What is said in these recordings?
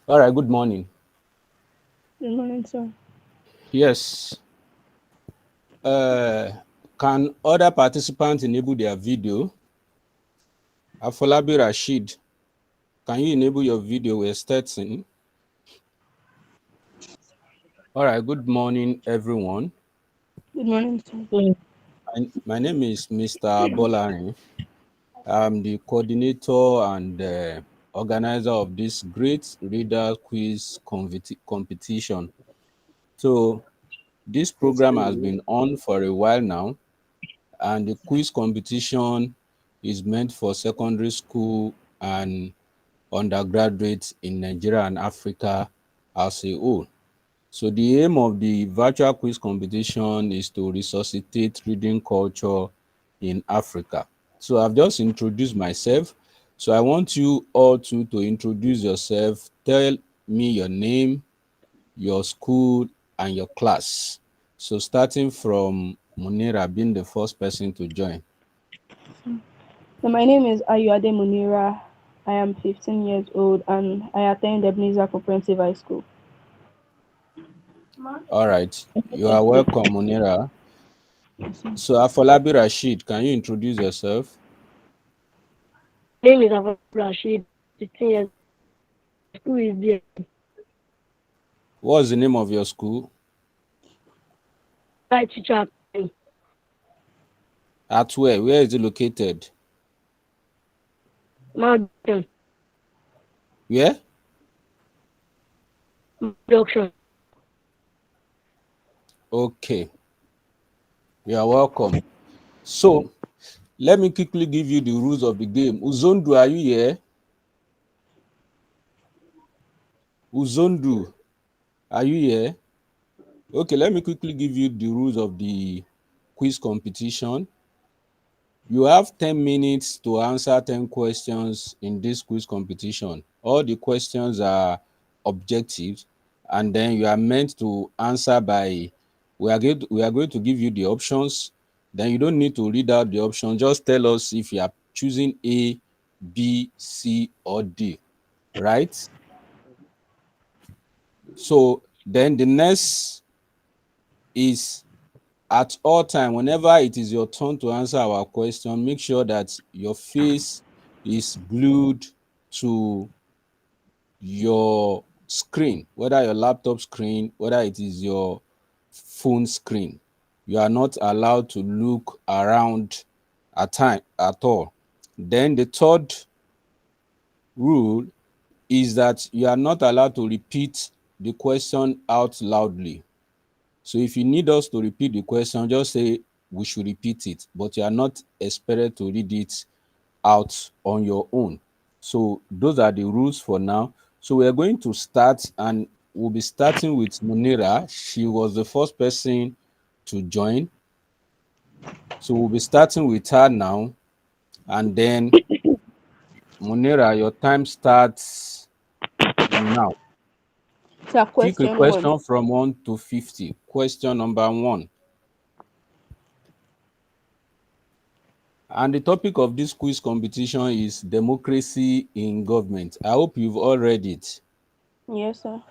All right, good morning. Good morning, sir. Yes. Uh, can other participants enable their video? Afolabi Rashid, can you enable your video? We're starting. All right, good morning, everyone. Good morning, sir. My name is Mr. Bolari. I'm the coordinator and organizer of this great reader quiz competition. So, this program has been on for a while now, and the quiz competition is meant for secondary school and undergraduates in Nigeria and Africa as a whole. So the aim of the virtual quiz competition is to resuscitate reading culture in Africa. So I've just introduced myself. So I want you all to introduce yourself. Tell me your name, your school, and your class. So starting from Munira being the first person to join. So my name is Ayuade Munira. I am 15 years old and I attend Ebenezer Comprehensive High School. All right. You are welcome, Munira. Yes, sir. So Afolabi Rashid, can you introduce yourself? Name is Abu Rashid, 16 years. My school is there. What's the name of your school? My teacher Academy, At where? Where is it located? Mountain, Where? production. Okay. You are welcome. So let me quickly give you the rules of the game. Uzondu, are you here? Uzondu, are you here? Okay, let me quickly give you the rules of the quiz competition. You have 10 minutes to answer 10 questions in this quiz competition. All the questions are objective, and then you are meant to answer by we are going to give you the options. Then you don't need to read out the option. Just tell us if you are choosing A, B, C, or D, right? So then the next is at all time, whenever it is your turn to answer our question, make sure that your face is glued to your screen, whether your laptop screen, whether it is your phone screen. You are not allowed to look around at time at all. Then the third rule is that you are not allowed to repeat the question out loudly. So if you need us to repeat the question, just say we should repeat it, but you are not expected to read it out on your own. So those are the rules for now. So we are going to start, and we'll be starting with Munira. She was the first person to join. So we'll be starting with her now, and then Munira, your time starts now. Sir, Pick a question one. question from 1 to 50. Question number 1. And the topic of this quiz competition is democracy in government. I hope you've all read it. Yes, sir.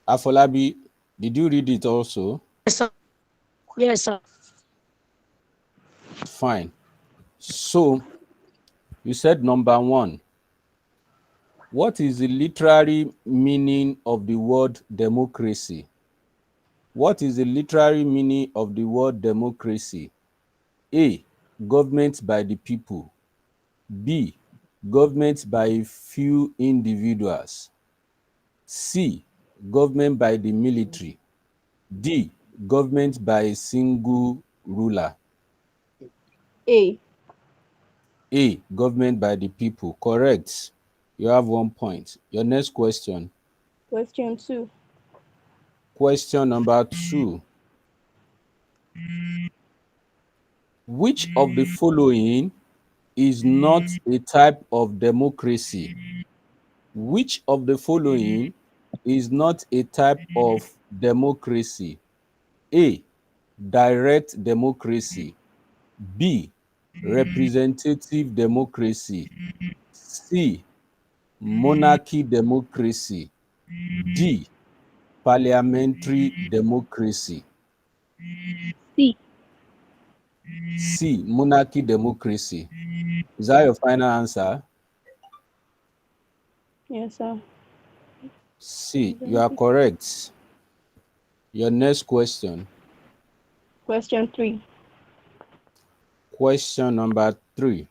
Afolabi, did you read it also? Yes, sir. Yes, sir. Fine. So you said number 1. What is the literary meaning of the word democracy? What is the literary meaning of the word democracy? A. Government by the people. B. Government by a few individuals. C. Government by the military. D. Government by a single ruler. A. A. Government by the people. Correct. You have 1 point. Your next question. Question two. Question number 2. Which of the following is not a type of democracy? Which of the following is not a type of democracy? A. Direct democracy. B. Representative democracy. C. monarchy democracy, D, parliamentary democracy. C. C, monarchy democracy. Is that your final answer? Yes, sir. C, you are correct. Your next question. Question 3. Question number 3.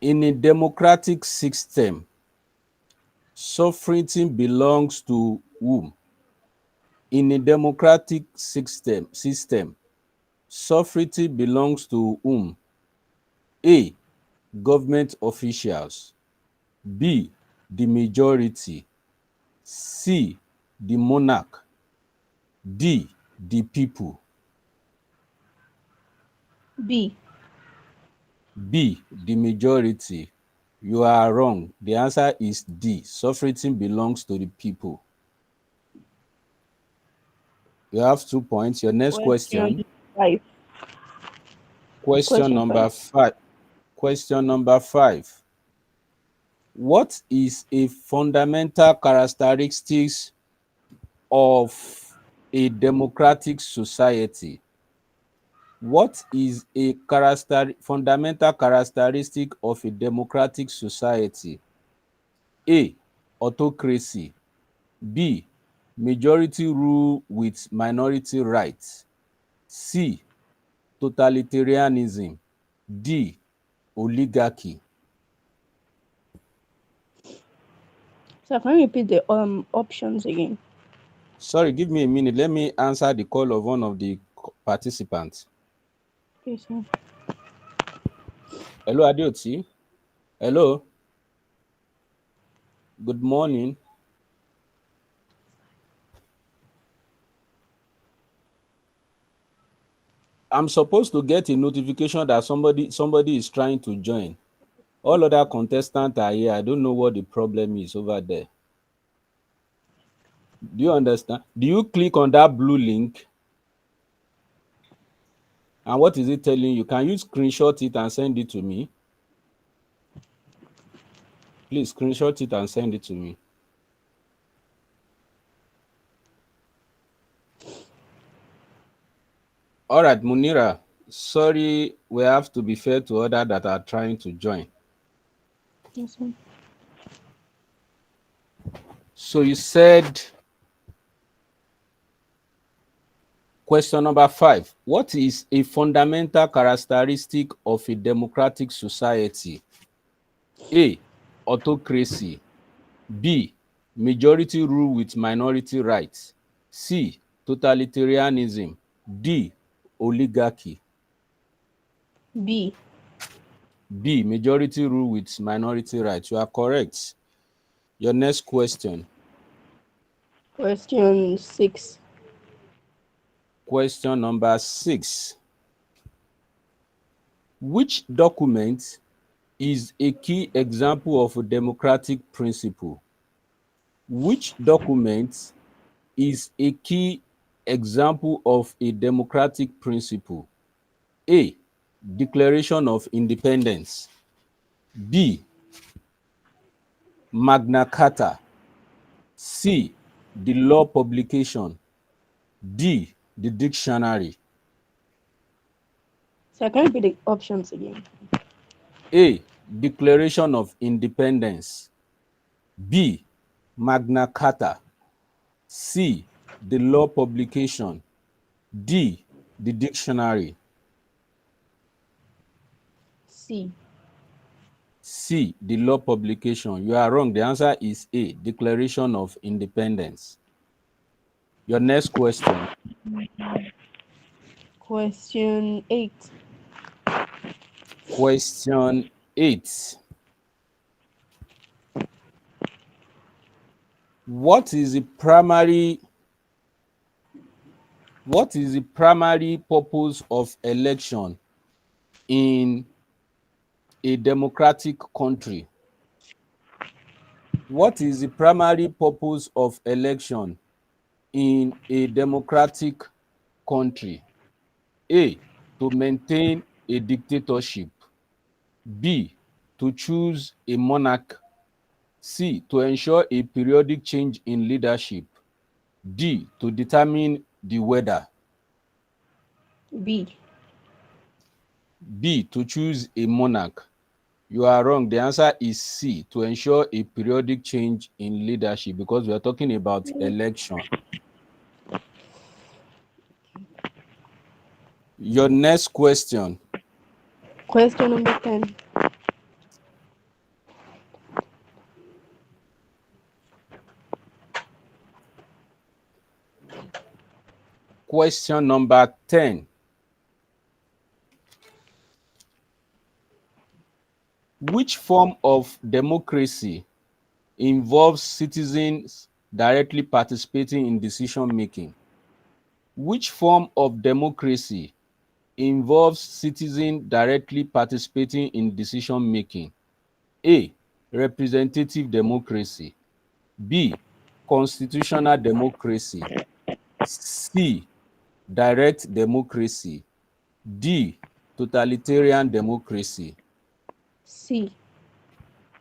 In a democratic system, sovereignty belongs to whom? In a democratic system, sovereignty belongs to whom? A, government officials. B, the majority. C, the monarch. D, the people. B. B, the majority. You are wrong. The answer is D. Sovereignty belongs to the people. You have 2 points. Your next question. Question 5. Question Question number 5. 5. Question number 5. What is a fundamental characteristics of a democratic society? What is a fundamental characteristic of a democratic society? A, autocracy. B, majority rule with minority rights. C, totalitarianism. D, oligarchy. So can you repeat the options again? Sorry, give me a minute. Let me answer the call of one of the participants. Okay, sir. Hello, Adeoti. Hello. Good morning. I'm supposed to get a notification that somebody is trying to join. All other contestants are here. I don't know what the problem is over there. Do you understand? Do you click on that blue link? And what is it telling you? Can you screenshot it and send it to me? Please screenshot it and send it to me. All right, Munira. Sorry, we have to be fair to others that are trying to join. Yes, sir. So you said question number 5. What is a fundamental characteristic of a democratic society? A, autocracy. B, majority rule with minority rights. C, totalitarianism. D, oligarchy. B. B, majority rule with minority rights. You are correct. Your next question. Question 6. Question number 6. Which document is a key example of a democratic principle? Which document is a key example of a democratic principle? A, Declaration of Independence. B, Magna Carta. C, the law publication. D, the dictionary. So can you repeat the options again? A, Declaration of Independence. B, Magna Carta. C, the law publication. D, the dictionary. C. C, the law publication. You are wrong. The answer is A, Declaration of Independence. Your next question. Question 8. Question 8. What is the primary purpose of election in a democratic country? What is the primary purpose of election in a democratic country? A, to maintain a dictatorship. B, to choose a monarch. C, to ensure a periodic change in leadership. D, to determine the weather. B. B, to choose a monarch. You are wrong. The answer is C, to ensure a periodic change in leadership, because we are talking about election. Your next question. Question number 10. Question number 10. Which form of democracy involves citizens directly participating in decision making? Which form of democracy involves citizens directly participating in decision making? A, representative democracy. B, constitutional democracy. C, direct democracy. D, totalitarian democracy. C.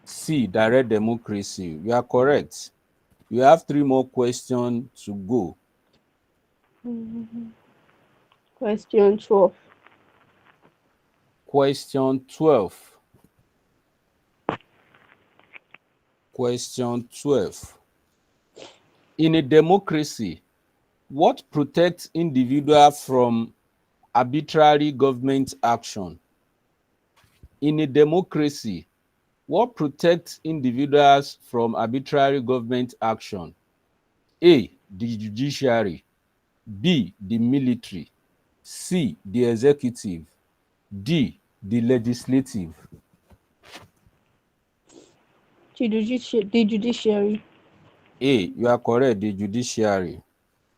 C, direct democracy. You are correct. You have 3 more questions to go. Question 12. Question 12. Question 12. In a democracy, what protects individuals from arbitrary government action? In a democracy, what protects individuals from arbitrary government action? A, the judiciary. B, the military. C, the executive. D, the legislative. The judiciary. A, you are correct, the judiciary.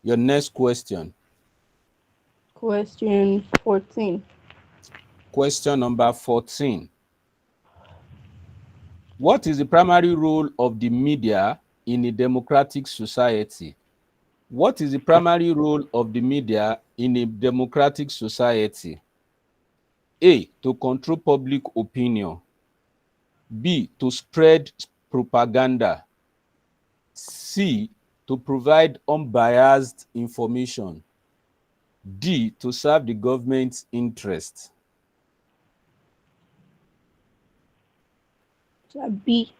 Your next question. Question 14. Question number 14. What is the primary role of the media in a democratic society? What is the primary role of the media in a democratic society? A, to control public opinion. B, to spread propaganda. C, to provide unbiased information. D, to serve the government's interest. B.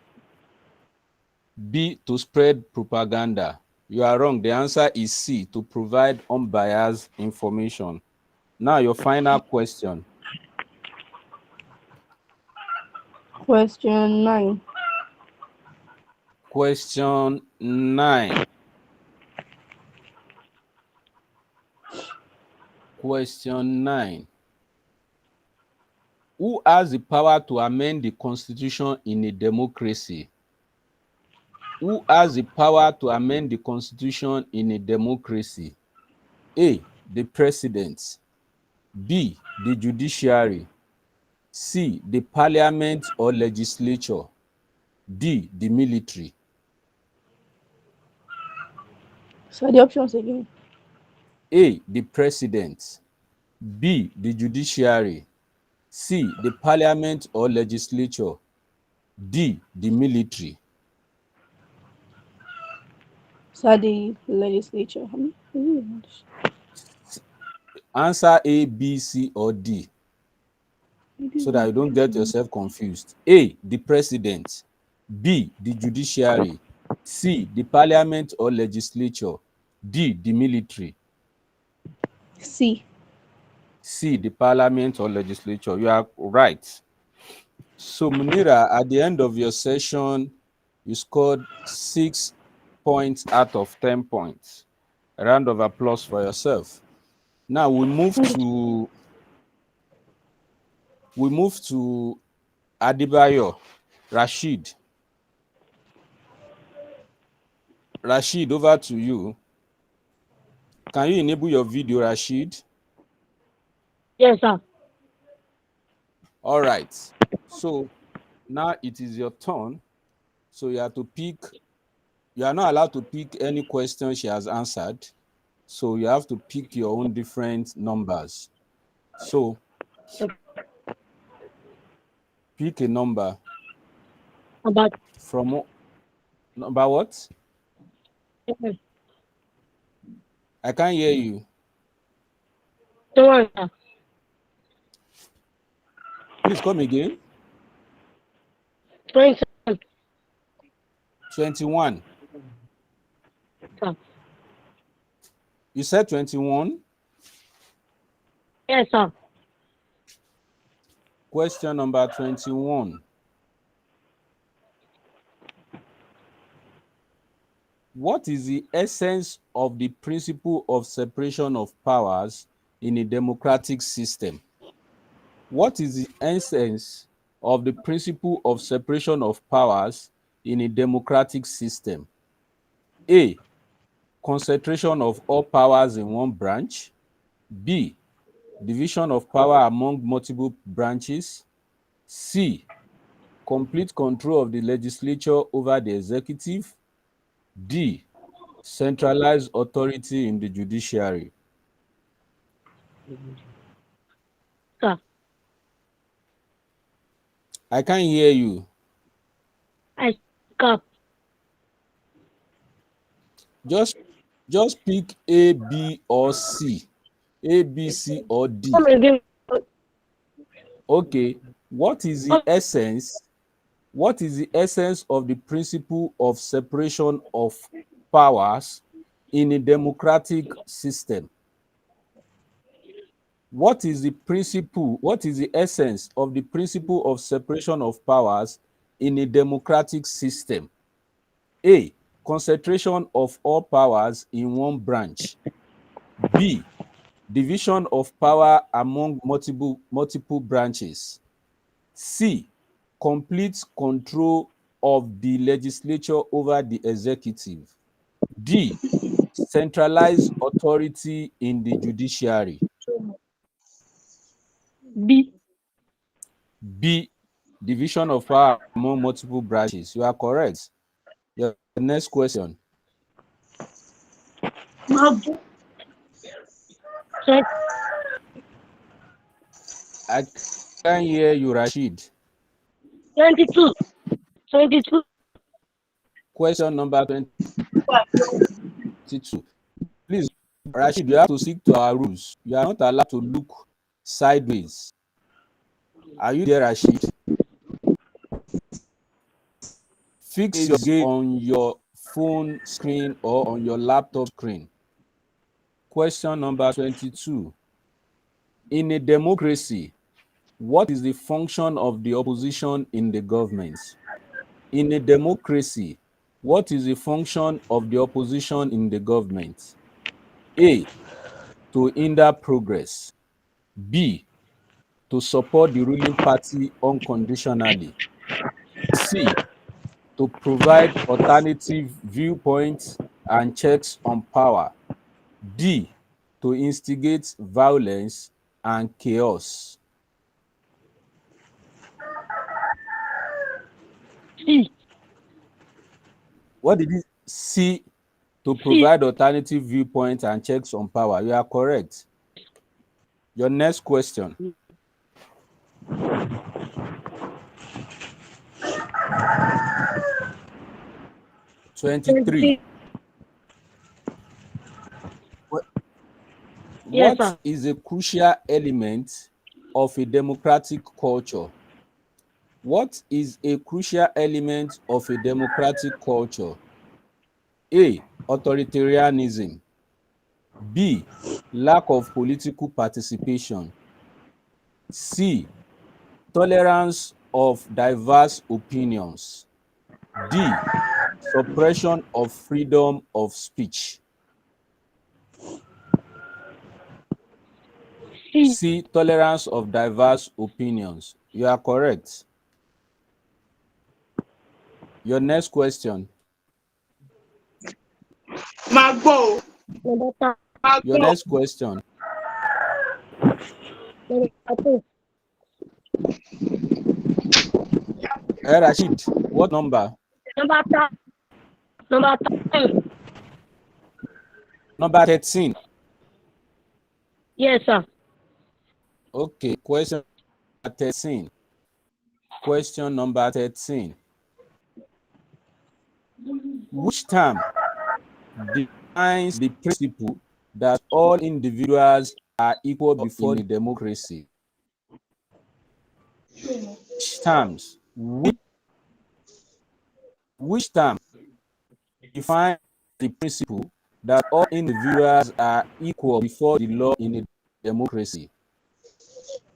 B, to spread propaganda. You are wrong. The answer is C, to provide unbiased information. Now, your final question. Question 9. Question 9. Question 9. Who has the power to amend the constitution in a democracy? Who has the power to amend the constitution in a democracy? A, the president. B, the judiciary. C, the parliament or legislature. D, the military. So the options again. A, the president. B, the judiciary. C, the parliament or legislature. D, the military. So the legislature. Answer A, B, C, or D, so that you don't get yourself confused. A, the president. B, the judiciary. C, the parliament or legislature. D, the military. C. C, the parliament or legislature. You are right. So, Munira, at the end of your session, you scored 6 points out of 10 points. A round of applause for yourself. Now we move to Adebayo. Rashid. Rashid, over to you. Can you enable your video, Rashid? Yes, sir. All right. So now it is your turn. So you have to pick. You are not allowed to pick any question she has answered. So you have to pick your own different numbers. So pick a number. About From number what? I can't hear you. 21, sir. Please come again. 27, 21. sir. You said 21. Yes, sir. Question number 21. What is the essence of the principle of separation of powers in a democratic system? What is the essence of the principle of separation of powers in a democratic system? A. Concentration of all powers in one branch. B. Division of power among multiple branches. C. Complete control of the legislature over the executive. D. Centralized authority in the judiciary. Sir. I can't hear you. I cap. Just pick A, B, or C. A, B, C, or D. Come again. Okay. What is the essence? What is the essence of the principle of separation of powers in a democratic system? What is the principle? What is the essence of the principle of separation of powers in a democratic system? A. Concentration of all powers in one branch. B. Division of power among multiple branches. C. Complete control of the legislature over the executive. D. Centralized authority in the judiciary. B. B. Division of power among multiple branches. You are correct. Your next question. Check. I can hear you, Rashid. 22. 22. Question number 22. Please, Rashid, you have to stick to our rules. You are not allowed to look sideways. Are you there, Rashid? Fix your gaze on your phone screen or on your laptop screen. Question number 22. In a democracy, what is the function of the opposition in the government? In a democracy, what is the function of the opposition in the government? A. To hinder progress. B. To support the ruling party unconditionally. C. To provide alternative viewpoints and checks on power. D. To instigate violence and chaos. C. What did you C? To provide alternative viewpoints and checks on power. You are correct. Your next question. (23) Yes, What is a crucial element of a democratic culture? What is a crucial element of a democratic culture? A. Authoritarianism. B. Lack of political participation. C. Tolerance of diverse opinions. D. Suppression of freedom of speech. C. Tolerance of diverse opinions. You are correct. Your next question. Your next question. Rashid, what number? Number 13. Number 13. Yes, sir. Okay, question number 13. Question number 13. Which term defines the principle that all individuals are equal before the democracy? Which terms? Which term defines the principle that all individuals are equal before the law in a democracy?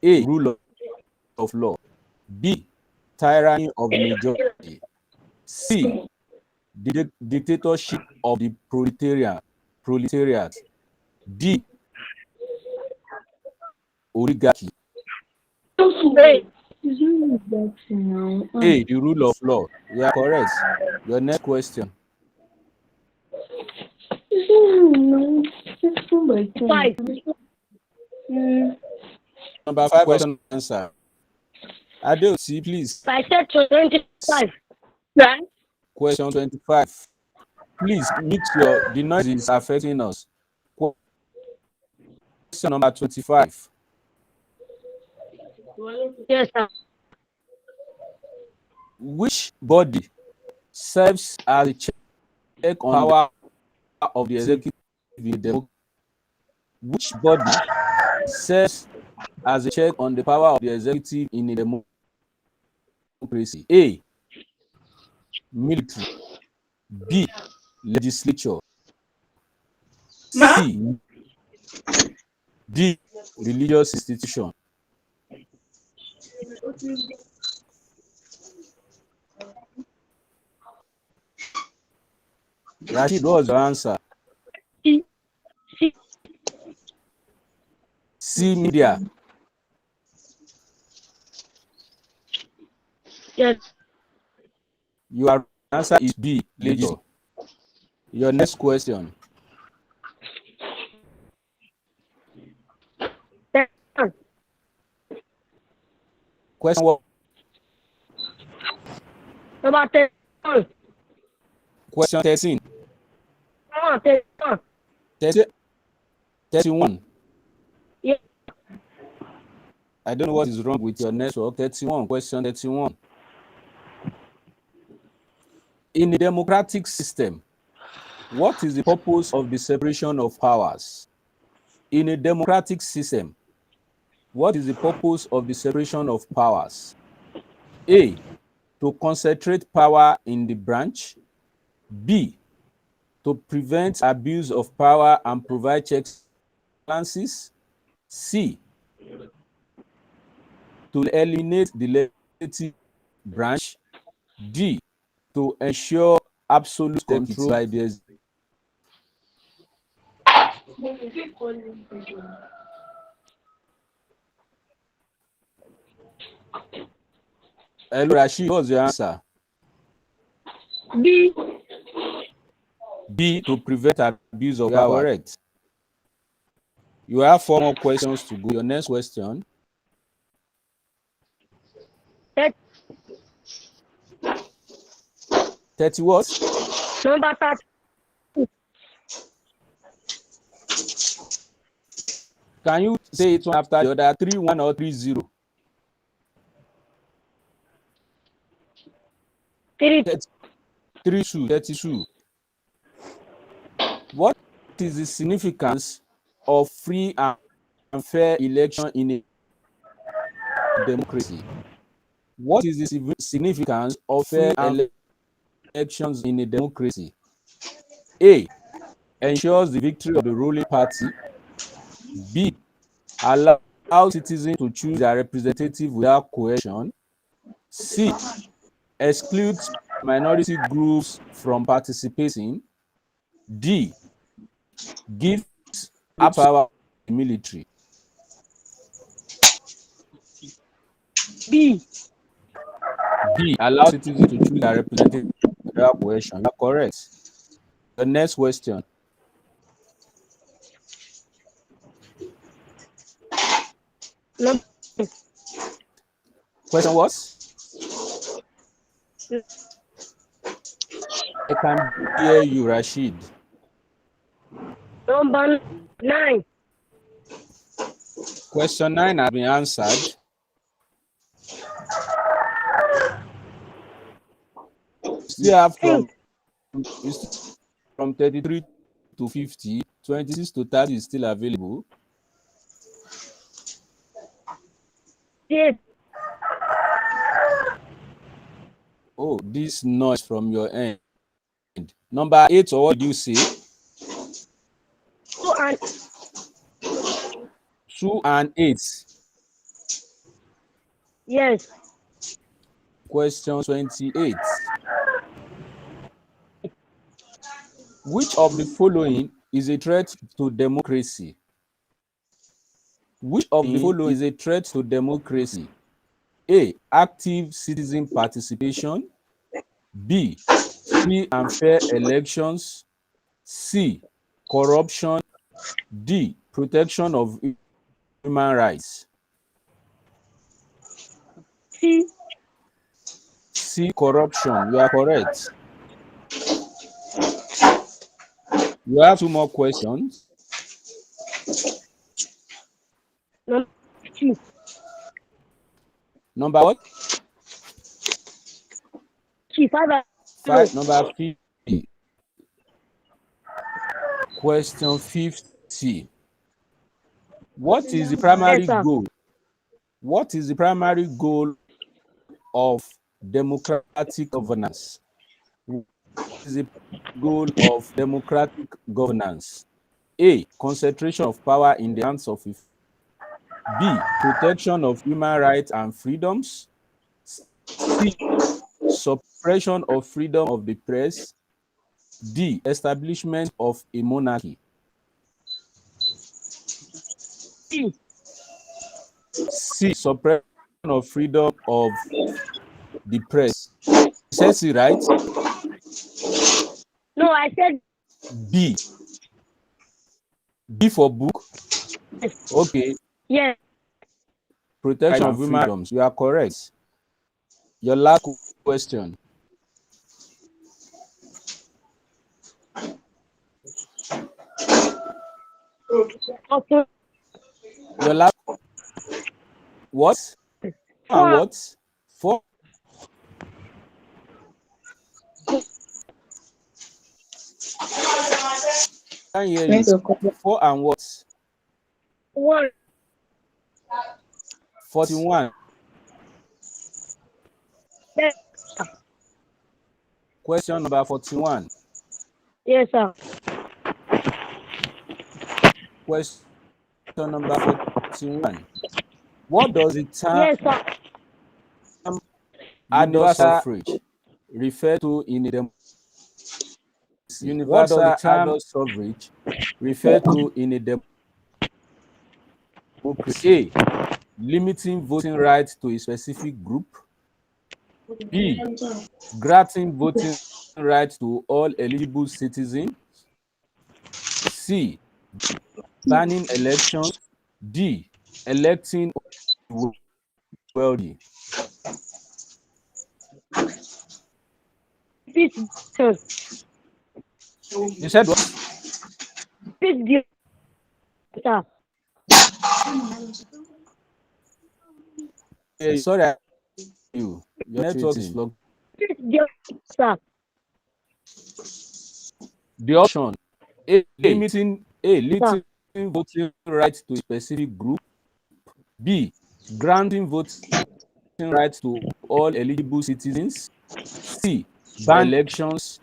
A. Rule of law. B. Tyranny of the majority. C. Dictatorship of the proletariat. D. Oligarchy. Wait. A. The rule of law. You are correct. Your next question. 5. Number 5 question answer. Adeoti, please. I said 25. Question 25. Please mute the noise is affecting us. Question number 25. Yes, sir. Which body serves as a check on power of the executive in the democracy? Which body serves as a check on the power of the executive in a democracy? A. Military. B. Legislature. C. D. Religious institution. Rashid, what was your answer? C. C. Media. Yes. Your answer is B. Legislature. Your next question. Question what? Number 10. Question 13. 31. Yeah. I don't know what is wrong with your network. 31. Question 31. In a democratic system, what is the purpose of the separation of powers? In a democratic system, what is the purpose of the separation of powers? A. To concentrate power in the branch. B. To prevent abuse of power and provide checks and balances. C. To eliminate the legislative branch. D. To ensure absolute control by the executive. Hello, Rashid, what's your answer? B. B. To prevent abuse of power. Correct. You have 4 more questions to go. Your next question. 30 what? Number 30. Can you say it one after the other? 3-1 or 3-0? 32. 32. What is the significance of free and fair election in a democracy? What is the significance of fair elections in a democracy? A. Ensures the victory of the ruling party. B. Allows citizens to choose their representative without coercion. C. Excludes minority groups from participating. D. Gives power to the military. B. B. Allows citizens to choose their representative without coercion. You are correct. The next question. No. Question what? I can hear you, Rashid. Number 9. Question 9 has been answered. Still have from It's from 33 to 50. 26 to 30 is still available. Yes. Oh, this noise from your end. Number 8, or what did you say? 2 and 2 and 8. yes. Question 28. Which of the following is a threat to democracy? Which of the following is a threat to democracy? A. Active citizen participation. B. Free and fair elections. C. Corruption. D. Protection of human rights. C. C. Corruption. You are correct. You have 2 more questions. Number 2. Number what? 5 and 5. Number 50. Question 50. What is the primary goal? What is the primary goal of democratic governance? What is the goal of democratic governance? A. Concentration of power in the hands of a few. B. Protection of human rights and freedoms. C. Suppression of freedom of the press. D. Establishment of a monarchy. C. C. Suppression of freedom of the press. You said C, right? No, I said B. B for book. yes. Okay. Yes. Protection of human freedoms. You are correct. Your last question. Okay. Your last what? And what? 4. Can hear you. 4 and what? 1. 41. Yes. Question number 41. Yes, sir. Question number 41. What does the term Yes, sir. adult suffrage refer to in a democracy? Universal adult suffrage refer to in a democracy? A. Limiting voting rights to a specific group. B. Granting voting rights to all eligible citizens. C. Banning elections. D. Electing wealthy. Repeat, sir. You said what? Repeat the sir. Hey, sorry, your network is locked. Repeat the sir. The option A. Limiting voting rights to a specific group. B. Granting voting rights to all eligible citizens. C. Ban elections.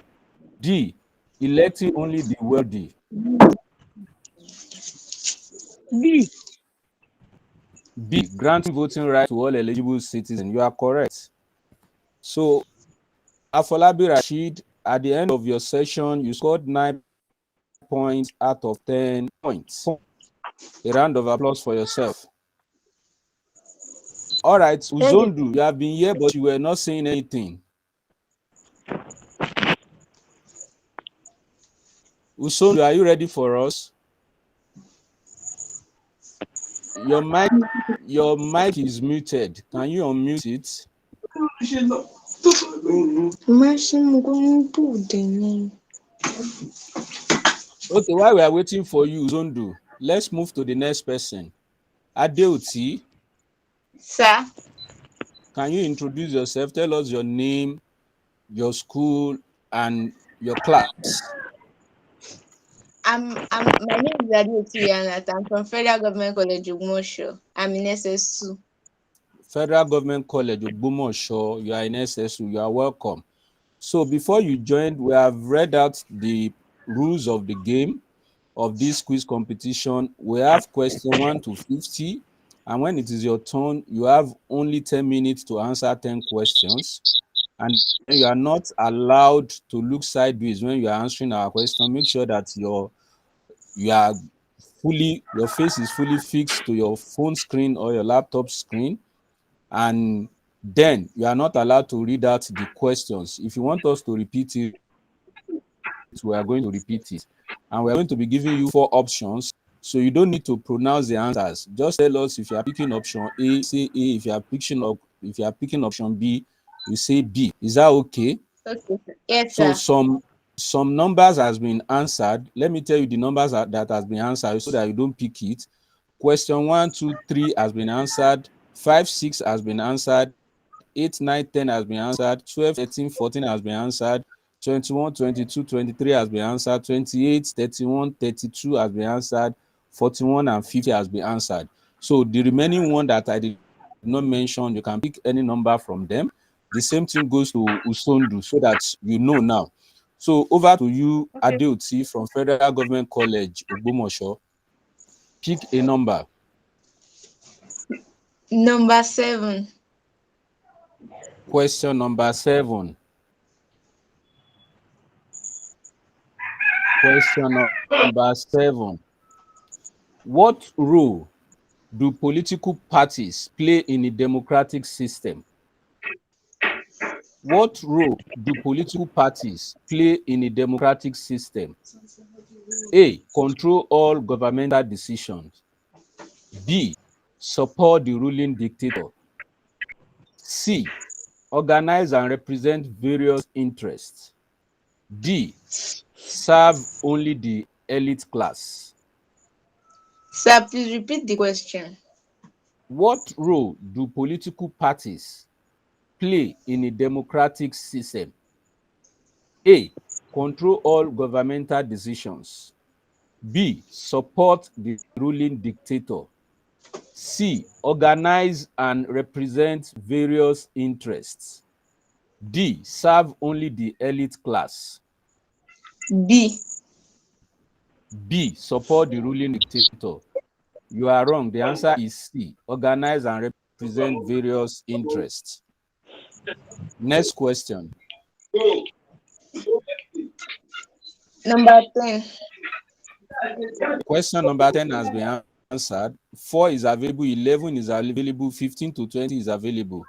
D. Electing only the wealthy. B. B. Granting voting rights to all eligible citizens. You are correct. So, Afolabi Rashid, at the end of your session, you scored 9 points out of 10 points. A round of applause for yourself. All right, Uzondu, you have been here, but you were not saying anything. Uzondu, are you ready for us? Your mic is muted. Can you unmute it? Okay, while we are waiting for you, Uzondu, let's move to the next person. Adeoti. Sir. Can you introduce yourself? Tell us your name, your school, and your class. My name is Adeoti Yanat. I'm from Federal Government College Ogmosho. I'm in SS2. Federal Government College, Ogbomoso, you are in SSU, you are welcome. So before you joined, we have read out the rules of the game of this quiz competition. We have question 1 to 50, and when it is your turn, you have only 10 minutes to answer 10 questions, and you are not allowed to look sideways when you are answering our question. Make sure that your face is fully fixed to your phone screen or your laptop screen, and then you are not allowed to read out the questions. If you want us to repeat it, we are going to repeat it, and we are going to be giving you 4 options, so you don't need to pronounce the answers. Just tell us if you are picking option A, say A. If you are picking option B, you say B. Is that okay? Okay, sir. Yes, So sir. some numbers has been answered. Let me tell you the numbers that has been answered so that you don't pick it. Question 1, 2, 3 has been answered. 5, 6 has been answered. 8, 9, 10 has been answered. 12, 13, 14 has been answered. 21, 22, 23 has been answered. 28, 31, 32 has been answered. 41 and 50 has been answered. So the remaining one that I did not mention, you can pick any number from them. The same thing goes to Usondu, so that you know now. So over to you, Okay. Adeoti from Federal Government College, Ogbomoso. Pick a number. Number 7. Question number 7. Question number 7. What role do political parties play in a democratic system? What role do political parties play in a democratic system? A. Control all governmental decisions. B. Support the ruling dictator. C. Organize and represent various interests. D. Serve only the elite class. Sir, please repeat the question. What role do political parties play in a democratic system? A. Control all governmental decisions. B. Support the ruling dictator. C. Organize and represent various interests. D. Serve only the elite class. B. B. Support the ruling dictator. You are wrong. The answer is C. Organize and represent various interests. Next question. Number 10. Question number 10 has been answered. 4 is available, 11 is available, 15 to 20 is available.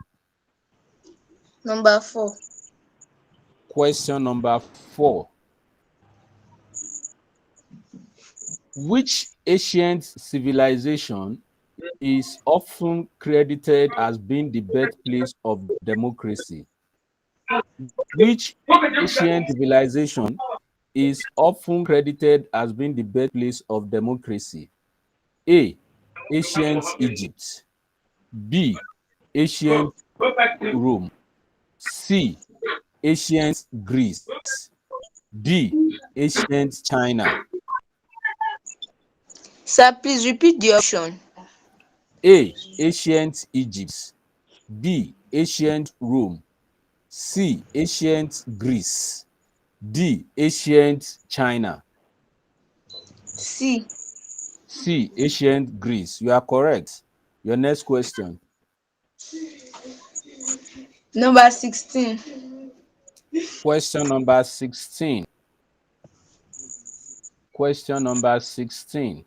Number 4. Question number 4. Which ancient civilization is often credited as being the birthplace of democracy? Which ancient civilization is often credited as being the birthplace of democracy? A. Ancient Egypt. B. Ancient Rome. C. Ancient Greece. D. Ancient China. Sir, please repeat the option. A. Ancient Egypt. B. Ancient Rome. C. Ancient Greece. D. Ancient China. C. C. Ancient Greece. You are correct. Your next question. Number 16. Question number 16. Question number 16.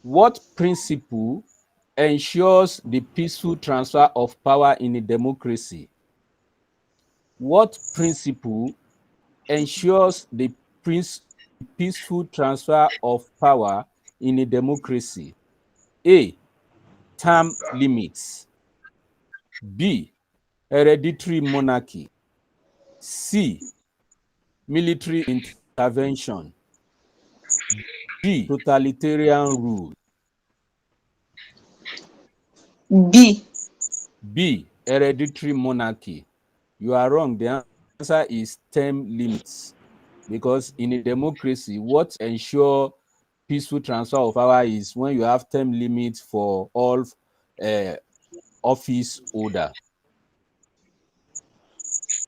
What principle ensures the peaceful transfer of power in a democracy? What principle ensures the peaceful transfer of power in a democracy? A. Term limits. B. Hereditary monarchy. C. Military intervention. D. Totalitarian rule. B. B. Hereditary monarchy. You are wrong. The answer is term limits, because in a democracy, what ensure peaceful transfer of power is when you have term limits for all office holder.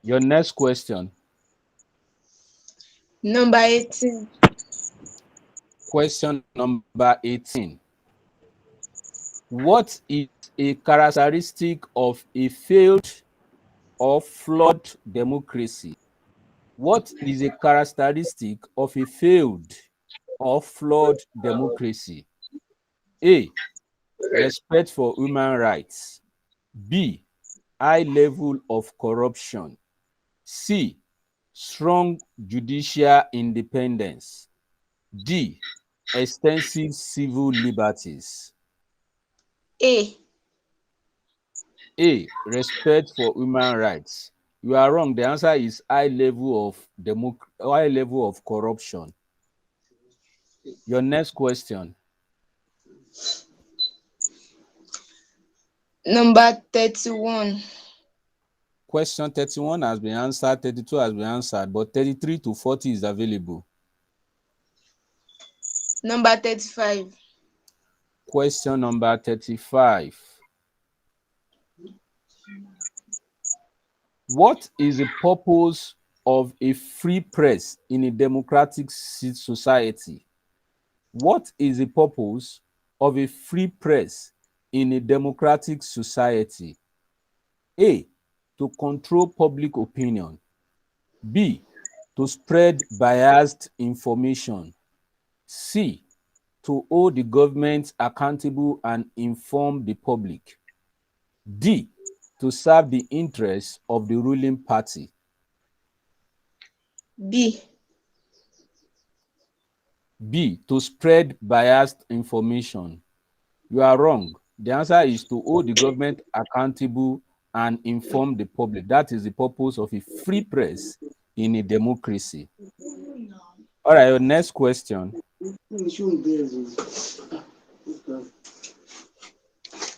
Your next question. Number 18. Question number 18. What is a characteristic of a failed or flawed democracy? What is a characteristic of a failed or flawed democracy? A. Respect for human rights. B. High level of corruption. C. Strong judicial independence. D. Extensive civil liberties. A. A. Respect for human rights. You are wrong. The answer is high level of corruption. Your next question. Number 31. Question 31 has been answered, 32 has been answered, but 33 to 40 is available. Number 35. Question number 35. What is the purpose of a free press in a democratic society? What is the purpose of a free press in a democratic society? A. To control public opinion. B. To spread biased information. C. To hold the government accountable and inform the public. D. To serve the interests of the ruling party. B. B. To spread biased information. You are wrong. The answer is to hold the government accountable and inform the public. That is the purpose of a free press in a democracy. All right, your next question.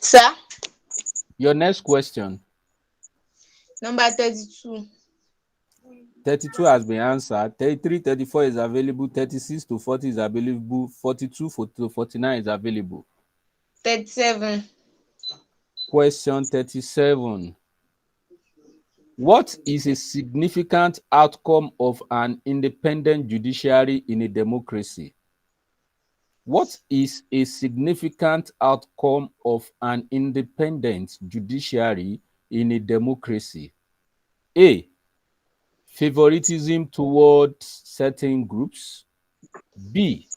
Sir? Your next question. Number 32. 32 has been answered. 33, 34 is available. 36 to 40 is available. 42 to 49 is available. 37. Question 37. What is a significant outcome of an independent judiciary in a democracy? What is a significant outcome of an independent judiciary in a democracy? A. Favoritism towards certain groups. B.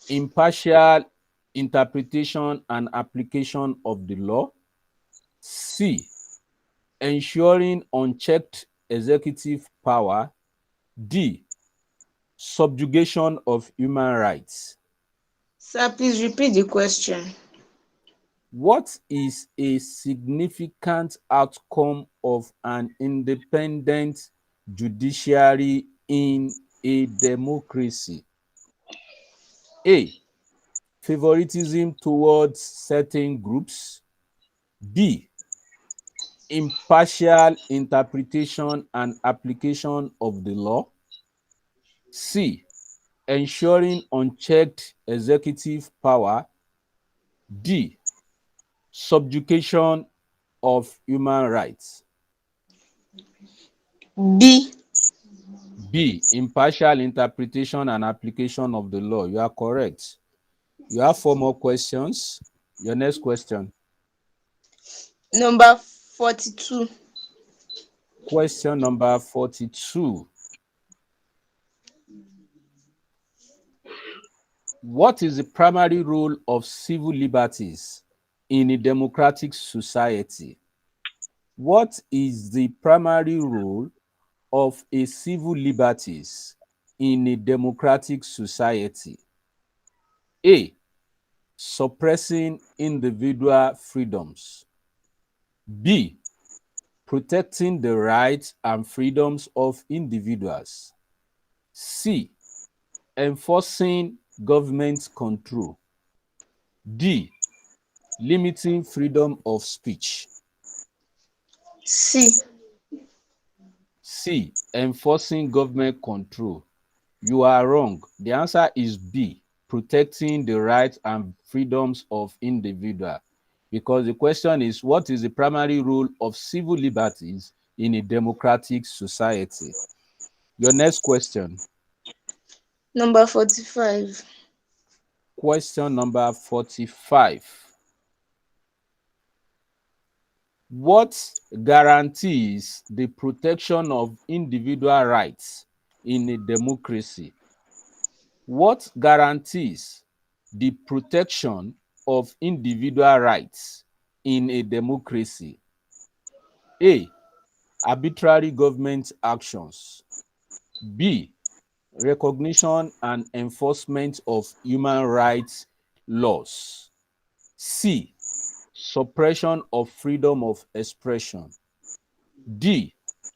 Impartial interpretation and application of the law. C. Ensuring unchecked executive power. D. Subjugation of human rights. Sir, please repeat the question. What is a significant outcome of an independent judiciary in a democracy? A. Favoritism towards certain groups. B. Impartial interpretation and application of the law. C. Ensuring unchecked executive power. D. Subjugation of human rights. B. B. Impartial interpretation and application of the law. You are correct. You have 4 more questions. Your next question. Number 42. Question number 42. What is the primary role of civil liberties in a democratic society? What is the primary role of a civil liberties in a democratic society? A. Suppressing individual freedoms. B. Protecting the rights and freedoms of individuals. C. Enforcing government control. D. Limiting freedom of speech. C. C, enforcing government control. You are wrong. The answer is B, protecting the rights and freedoms of individual. Because the question is, what is the primary role of civil liberties in a democratic society? Your next question. Number 45. Question number 45. What guarantees the protection of individual rights in a democracy? What guarantees the protection of individual rights in a democracy? A, arbitrary government actions. B, recognition and enforcement of human rights laws. C, suppression of freedom of expression. D,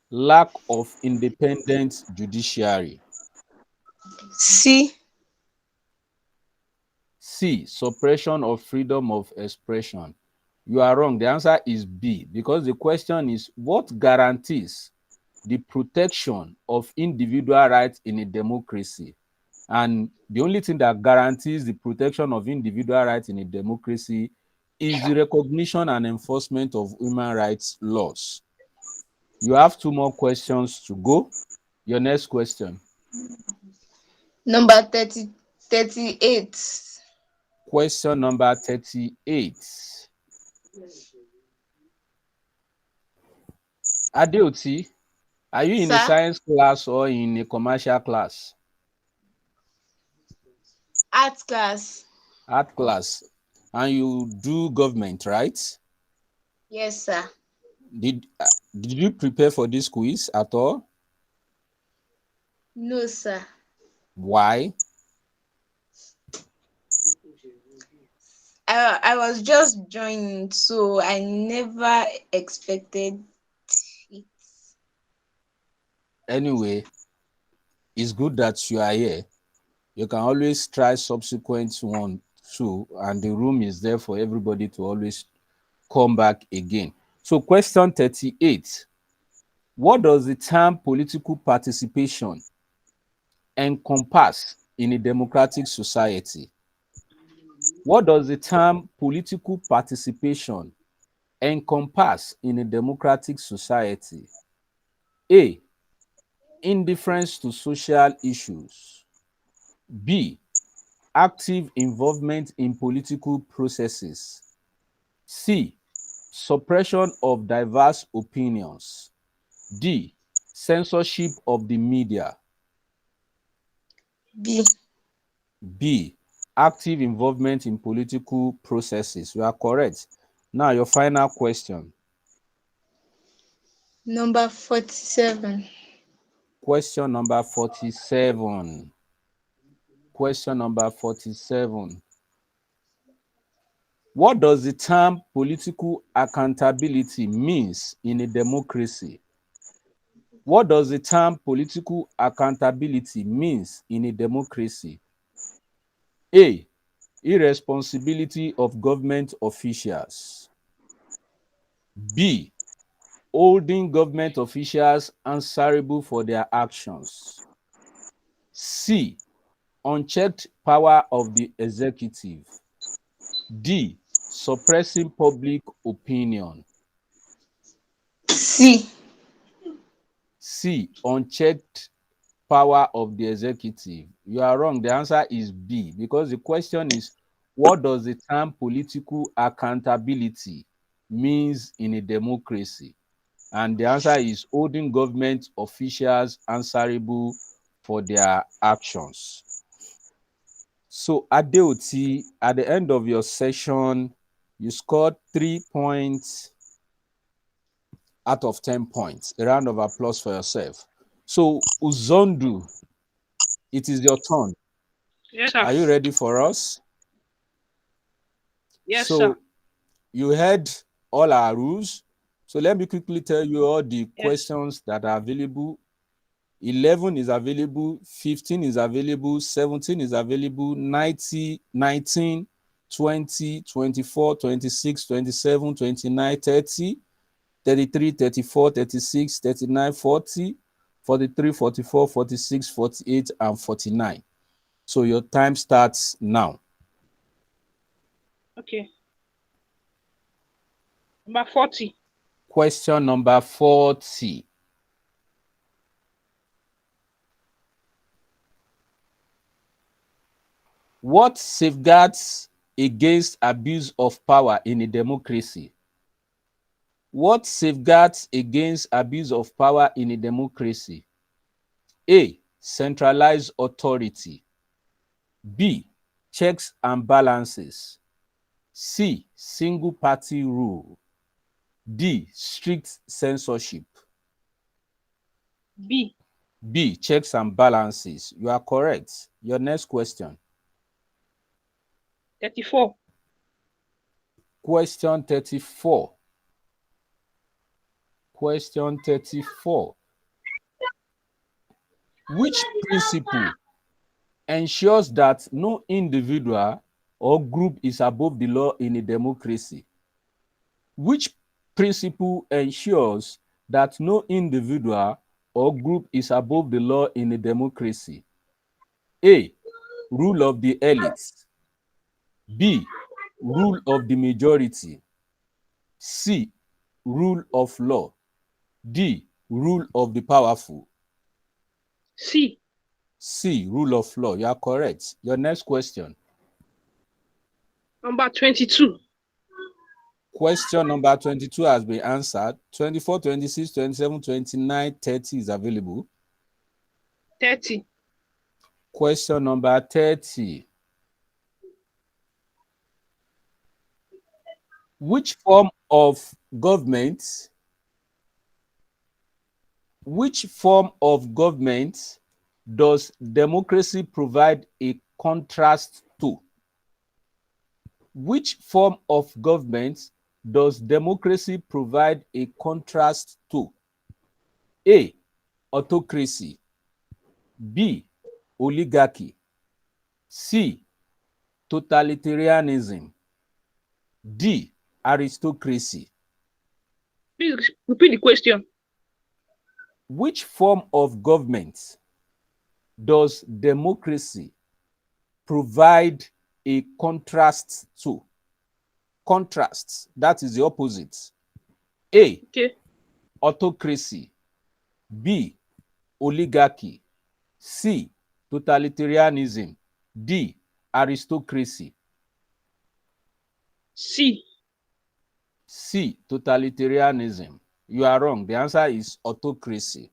lack of independent judiciary. C. C, suppression of freedom of expression. You are wrong. The answer is B, because the question is, what guarantees the protection of individual rights in a democracy? And the only thing that guarantees the protection of individual rights in a democracy is the recognition and enforcement of human rights laws. You have 2 more questions to go. Your next question. Number 38. Question number 38. Adeoti, are you in a Sir? science class or in a commercial class? Art class. Art class. And you do government, right? Yes, sir. Did you prepare for this quiz at all? No, sir. Why? I was just joining, so I never expected it. Anyway, it's good that you are here. You can always try subsequent one too, and the room is there for everybody to always come back again. So question 38. What does the term political participation encompass in a democratic society? What does the term political participation encompass in a democratic society? A, indifference to social issues. B, active involvement in political processes. C, suppression of diverse opinions. D, censorship of the media. B. B, active involvement in political processes. You are correct. Now, your final question. Number 47. Question number 47. Question number 47. What does the term political accountability means in a democracy? What does the term political accountability means in a democracy? A, irresponsibility of government officials. B, holding government officials answerable for their actions. C, unchecked power of the executive. D, suppressing public opinion. C. C, unchecked power of the executive. You are wrong. The answer is B, because the question is, what does the term political accountability means in a democracy? And the answer is holding government officials answerable for their actions. So Adeoti, at the end of your session, you scored 3 points out of 10 points. A round of applause for yourself. So Uzondu, it is your turn. Yes, sir. Are you ready for us? Yes, so, sir. You heard all our rules. So let me quickly tell you all the questions that are available. 11 is available, 15 is available, 17 is available, 19, 20, 24, 26, 27, 29, 30, 33, 34, 36, 39, 40, 43, 44, 46, 48, and 49. So your time starts now. Okay. Number 40. Question number 40. What safeguards against abuse of power in a democracy? What safeguards against abuse of power in a democracy? A. Centralized authority. B. Checks and balances. C. Single party rule. D. Strict censorship. B. B. Checks and balances. You are correct. Your next question. 34. Question 34. Question 34. Which principle ensures that no individual or group is above the law in a democracy? Which principle ensures that no individual or group is above the law in a democracy? A. Rule of the elites. B. Rule of the majority. C. Rule of law. D. Rule of the powerful. C. C. Rule of law. You are correct. Your next question. Number 22. Question number 22 has been answered. 24, 26, 27, 29, 30 is available. 30. Question number 30. Which form of government does democracy provide a contrast to? Which form of government does democracy provide a contrast to? A. Autocracy. B. Oligarchy. C. Totalitarianism. D. Aristocracy. Please repeat the question. Which form of government does democracy provide a contrast to? Contrast, that is the opposite. A. Okay. Autocracy. B. Oligarchy. C. Totalitarianism. D. Aristocracy. C. C. Totalitarianism. You are wrong. The answer is autocracy.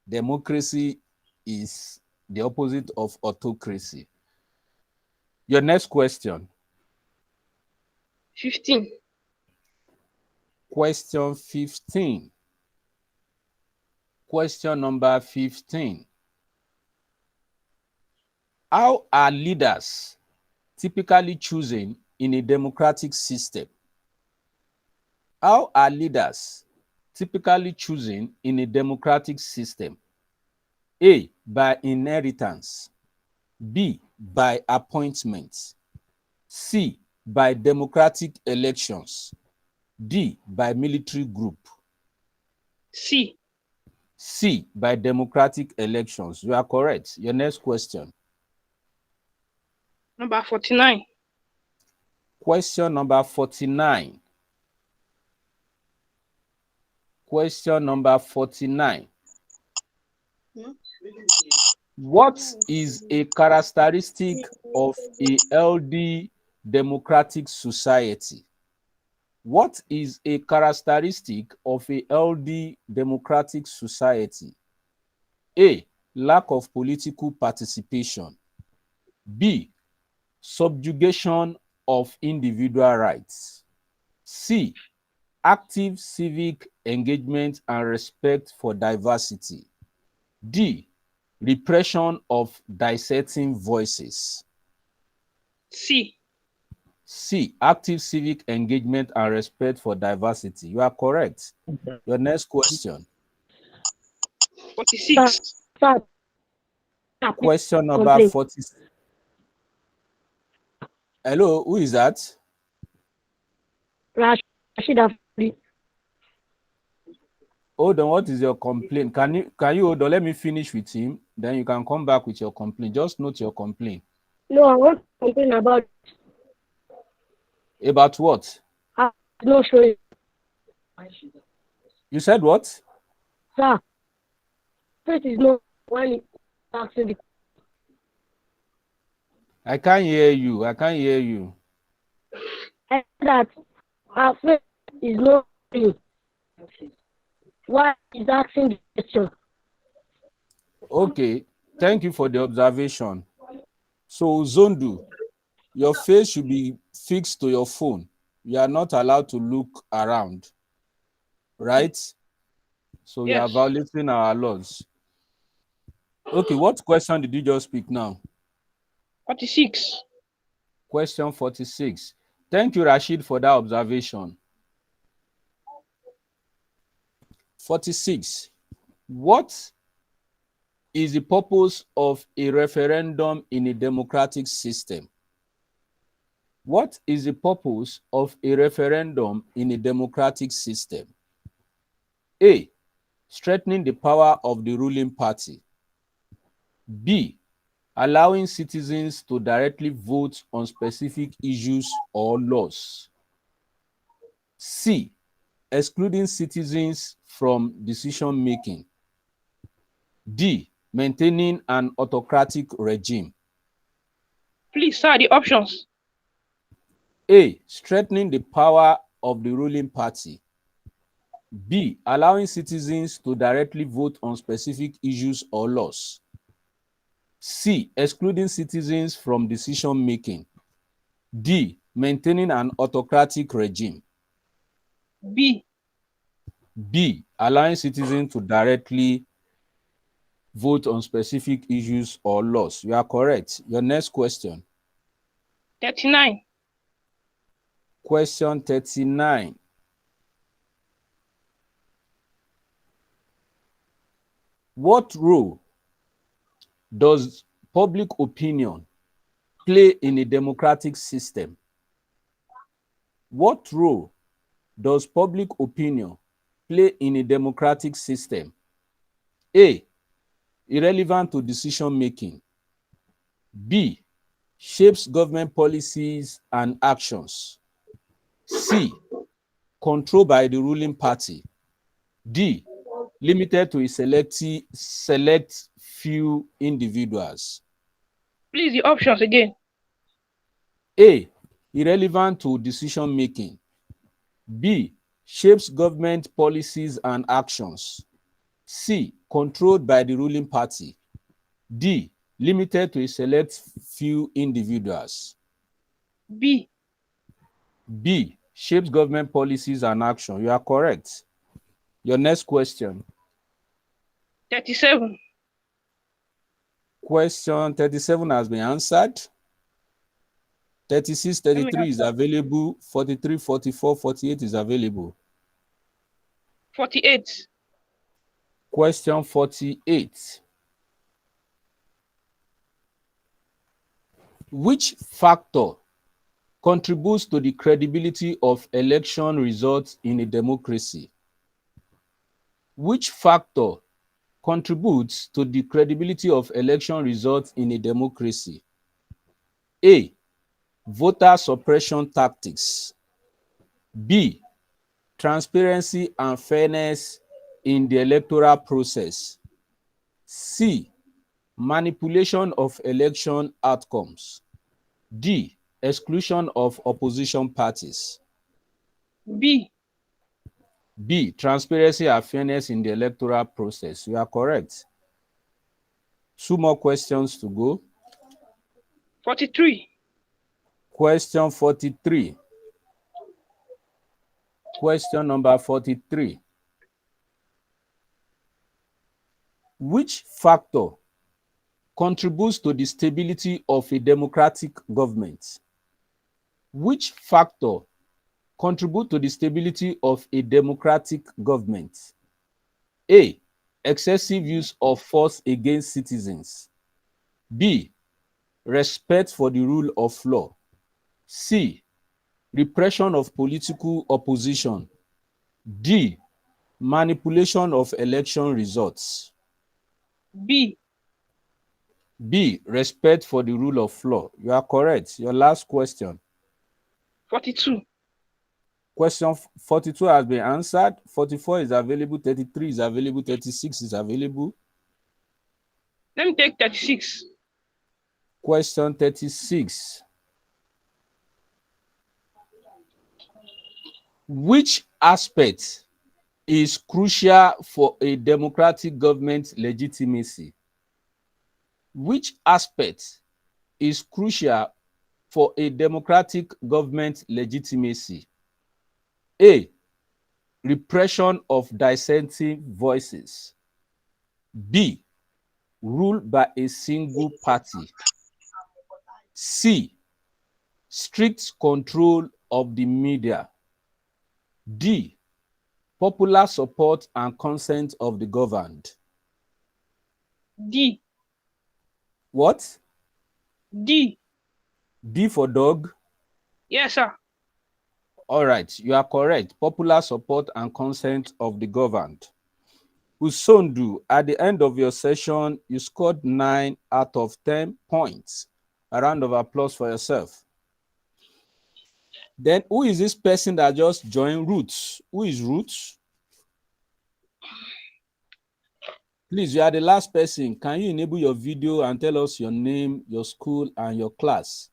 Democracy is the opposite of autocracy. Your next question. 15. Question 15. Question number 15. How are leaders typically chosen in a democratic system? How are leaders typically chosen in a democratic system? A. By inheritance. B. By appointment. C. By democratic elections. D. By military group. C. C. By democratic elections. You are correct. Your next question. Number 49. Question number 49. Question number 49. What is a characteristic of a healthy democratic society? What is a characteristic of a healthy democratic society? A. Lack of political participation. B. Subjugation of individual rights. C. Active civic engagement and respect for diversity. D. Repression of dissenting voices. C. C. Active civic engagement and respect for diversity. You are correct. Your next question. 46. Sir, Question number complain. 40. Hello, who is that? Rashid Afri. Hold on, what is your complaint? Can you hold on? Let me finish with him. Then you can come back with your complaint. Just note your complaint. No, I want to complain about About what? no showing. You said what? Sir, face is no when it's asking the I can't hear you. I can't hear you. I said that our face is not showing. Why is asking the question? Okay. Thank you for the observation. So, Zondu, your face should be fixed to your phone. You are not allowed to look around. Right? So you are Yes. violating our laws. Okay, what question did you just pick now? 46. Question 46. Thank you, Rashid, for that observation. 46. What is the purpose of a referendum in a democratic system? What is the purpose of a referendum in a democratic system? A. Strengthening the power of the ruling party. B. Allowing citizens to directly vote on specific issues or laws. C. Excluding citizens from decision making. D. Maintaining an autocratic regime. Please, sir, the options. A. Strengthening the power of the ruling party. B. Allowing citizens to directly vote on specific issues or laws. C. Excluding citizens from decision making. D. Maintaining an autocratic regime. B. B. Allowing citizens to directly vote on specific issues or laws. You are correct. Your next question. 39. Question 39. What role does public opinion play in a democratic system? What role does public opinion play in a democratic system? A. Irrelevant to decision making. B. Shapes government policies and actions. C. Controlled by the ruling party. D. Limited to a select few individuals. Please, the options again. A. Irrelevant to decision making. B. Shapes government policies and actions. C. Controlled by the ruling party. D. Limited to a select few individuals. B. B. Shapes government policies and action. You are correct. Your next question. 37. Question 37 has been answered. 36, 33 is available. 43, 44, 48 is available. 48. Question 48. Which factor contributes to the credibility of election results in a democracy? Which factor contributes to the credibility of election results in a democracy? A. Voter suppression tactics. B. Transparency and fairness in the electoral process. C. Manipulation of election outcomes. D. Exclusion of opposition parties. B. B. Transparency and fairness in the electoral process. You are correct. 2 more questions to go. 43. Question 43. Question number 43. Which factor contributes to the stability of a democratic government? Which factor contributes to the stability of a democratic government? A. Excessive use of force against citizens. B. Respect for the rule of law. C. Repression of political opposition. D. Manipulation of election results. B. B. Respect for the rule of law. You are correct. Your last question. 42. Question 42 has been answered. 44 is available. 33 is available. 36 is available. Let me take 36. Question 36. Which aspect is crucial for a democratic government legitimacy? Which aspect is crucial for a democratic government legitimacy? A. Repression of dissenting voices. B. Rule by a single party. C. Strict control of the media. D. Popular support and consent of the governed. D. What? D. D for dog? Yes, sir. All right, you are correct. Popular support and consent of the governed. Usondu, at the end of your session, you scored 9 out of 10 points. A round of applause for yourself. Then who is this person that just joined Roots? Who is Roots? Please, you are the last person. Can you enable your video and tell us your name, your school, and your class?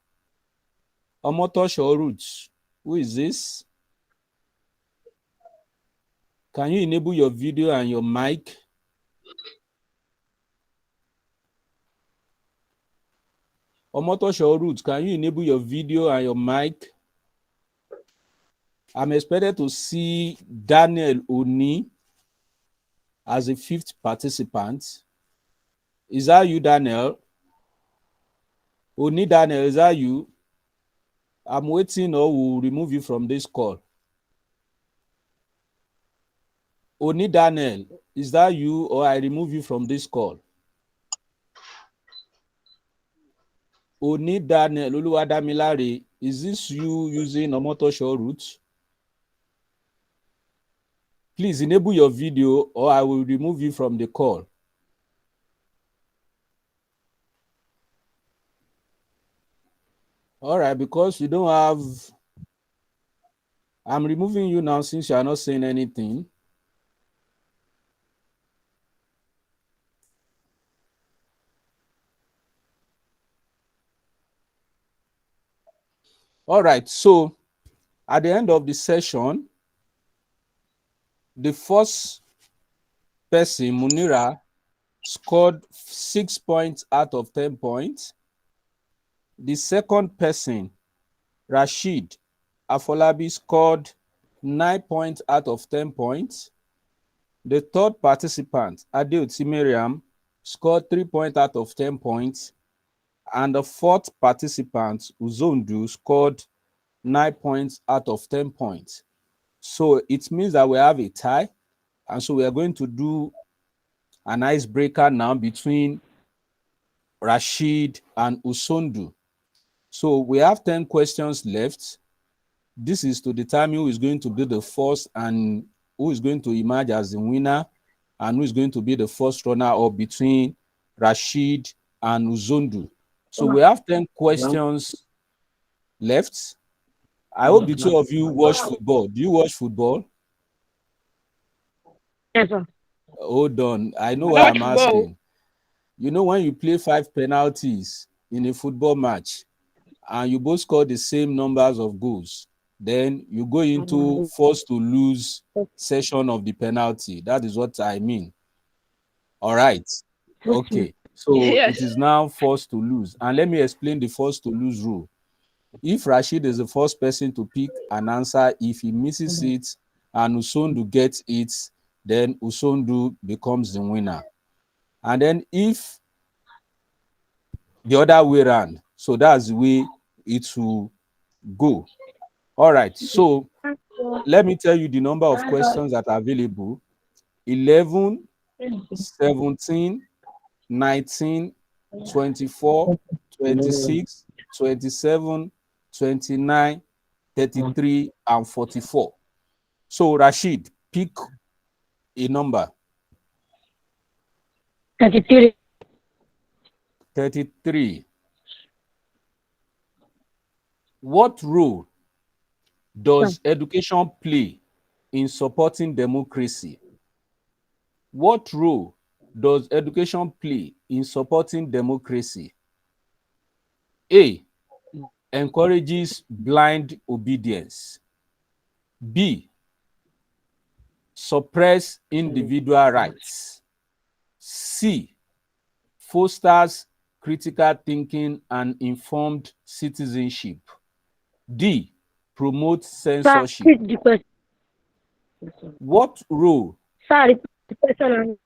Omotosho Roots, who is this? Can you enable your video and your mic? Omotosho Roots, can you enable your video and your mic? I'm expected to see Daniel Oni as a 5th participant. Is that you, Daniel? Oni Daniel, is that you? I'm waiting or we'll remove you from this call. Oni Daniel, is that you or I remove you from this call? Oni Daniel Oluwadamilare, is this you using Omotosho Roots? Please enable your video or I will remove you from the call. All right, because you don't have... I'm removing you now since you are not saying anything. All right, so at the end of the session, the first person, Munira, scored 6 points out of 10 points. The second person, Rashid Afolabi, scored 9 points out of 10 points. The third participant, Adeoti Miriam, scored 3 points out of 10 points. And the fourth participant, Uzondu, scored 9 points out of 10 points. So it means that we have a tie. And so we are going to do an icebreaker now between Rashid and Usondu. So we have 10 questions left. This is to determine who is going to be the first and who is going to emerge as the winner and who is going to be the first runner-up between Rashid and Uzondu. So we have 10 questions left. I hope the two of you watch football. Do you watch football? Yes, sir. Hold on. I know I what watch I'm football. asking. You know, when you play 5 penalties in a football match and you both score the same numbers of goals, then you go into forced to lose session of the penalty. That is what I mean. All right. Okay. So Yes. it is now forced to lose. And let me explain the forced to lose rule. If Rashid is the first person to pick an answer, if he misses it and Usondu gets it, then Usondu becomes the winner. And then if the other way around, so that's the way it will go. All right, so let me tell you the number of questions that are available: 11, 17, 19, 24, 26, 27, 29, 33, and 44. So Rashid, pick A number. 33. 33. What role does education play in supporting democracy? What role does education play in supporting democracy? A. Encourages blind obedience. B. Suppress individual rights. C. Fosters critical thinking and informed citizenship. D. Promotes Sir, censorship. repeat the question. What role Sir, repeat the question.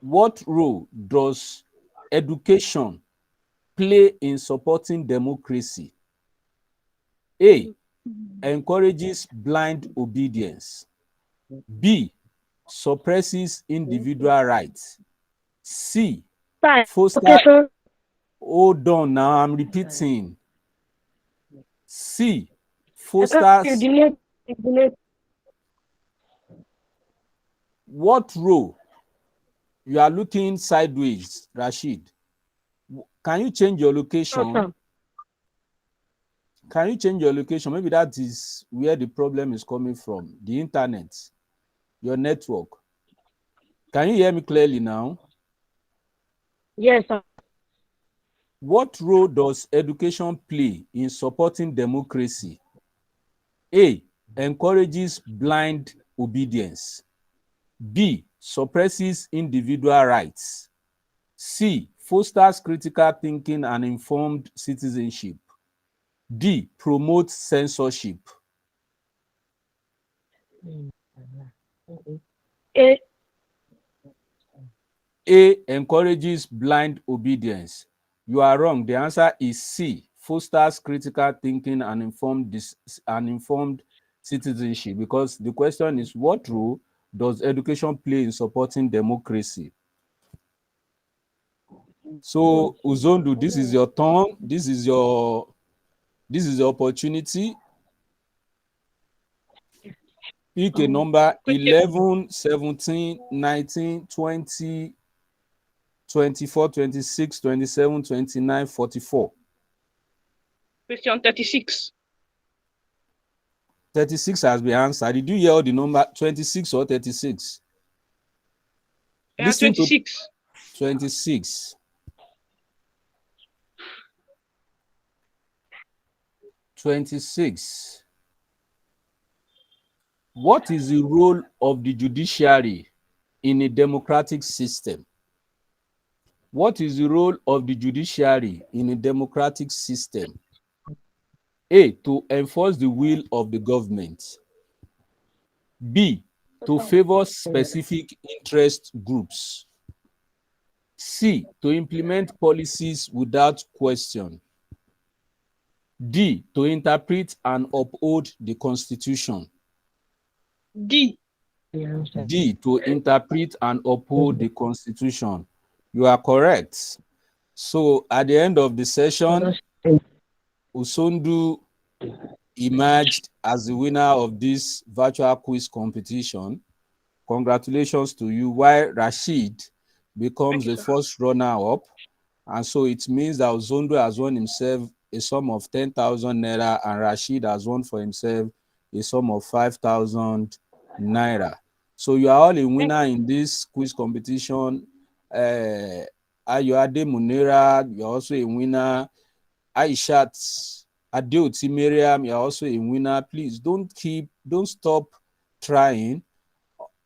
What role does education play in supporting democracy? A. Encourages blind obedience. B. Suppresses individual rights. C. Sir, Fosters. education. Hold on now, I'm repeating. C. I can't Fosters. hear the net. What role? You are looking sideways, Rashid. Can you change your location? No, sir. Can you change your location? Maybe that is where the problem is coming from. The internet, your network. Can you hear me clearly now? Yes, sir. What role does education play in supporting democracy? A. Encourages blind obedience. B. Suppresses individual rights. C. Fosters critical thinking and informed citizenship. D. Promotes censorship. A. A. Encourages blind obedience. You are wrong. The answer is C. Fosters critical thinking and informed citizenship, because the question is, what role does education play in supporting democracy? So, Uzondu, this is your turn. This is your opportunity. Pick a number: 11, 17, 19, 20, 24, 26, 27, 29, 44. Question 36. 36 has been answered. Did you hear all the number? 26 or 36? Listen 26. To 26. 26. What is the role of the judiciary in a democratic system? What is the role of the judiciary in a democratic system? A. To enforce the will of the government. B. To favor specific interest groups. C. To implement policies without question. D. To interpret and uphold the Constitution. D. D. To interpret and uphold the Constitution. You are correct. So at the end of the session, Usondu emerged as the winner of this virtual quiz competition. Congratulations to you, while Rashid becomes the first runner-up. And so it means that Uzondu has won himself a sum of 10,000 naira and Rashid has won for himself a sum of 5,000 naira. So you are all a winner in this quiz competition. Ayoade Munira, you're also a winner. Aishat Adeoti Miriam, you're also a winner. Please don't stop trying.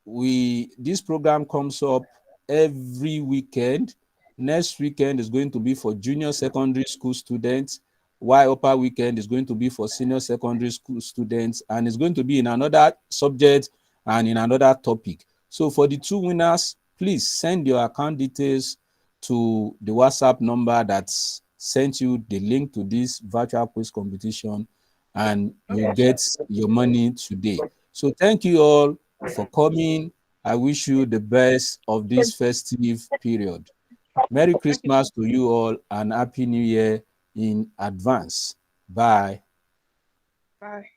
This program comes up every weekend. Next weekend is going to be for junior secondary school students, while upper weekend is going to be for senior secondary school students, and it's going to be in another subject and in another topic. So for the two winners, please send your account details to the WhatsApp number that's sent you the link to this virtual quiz competition, and you get your money today. So thank you all for coming. I wish you the best of this festive period. Merry Christmas to you all and Happy New Year in advance. Bye. Bye.